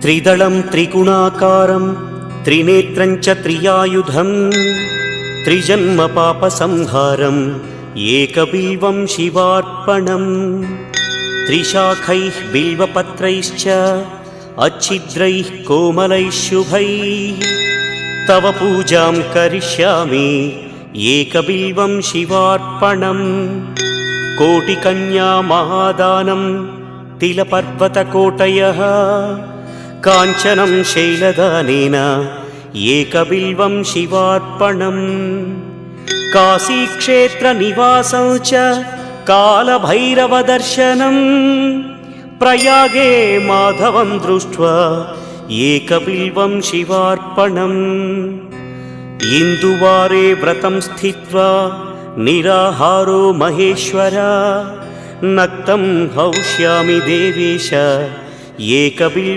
त्रिदलं त्रिगुणाकारं त्रिनेत्रं च त्रियायुधं त्रिजन्म पापसंहारम् एकबिल्वं शिवार्पणम् त्रिशाखैः बिल्वपत्रैश्च अच्छिद्रैः कोमलैः शुभैः तव पूजां करिष्यामि एकबिल्वं शिवार्पणम् कोटिकन्या महादानं तिलपर्वतकोटयः काञ्चनं शैलदानेन एकबिल्वं शिवार्पणम् काशीक्षेत्रनिवासं च कालभैरवदर्शनं प्रयागे माधवं दृष्ट्वा एकबिल्वं शिवार्पणम् इन्दुवारे व्रतं स्थित्वा निराहारो महेश्वर नक्तं हौष्यामि देवेश एकबिल्वं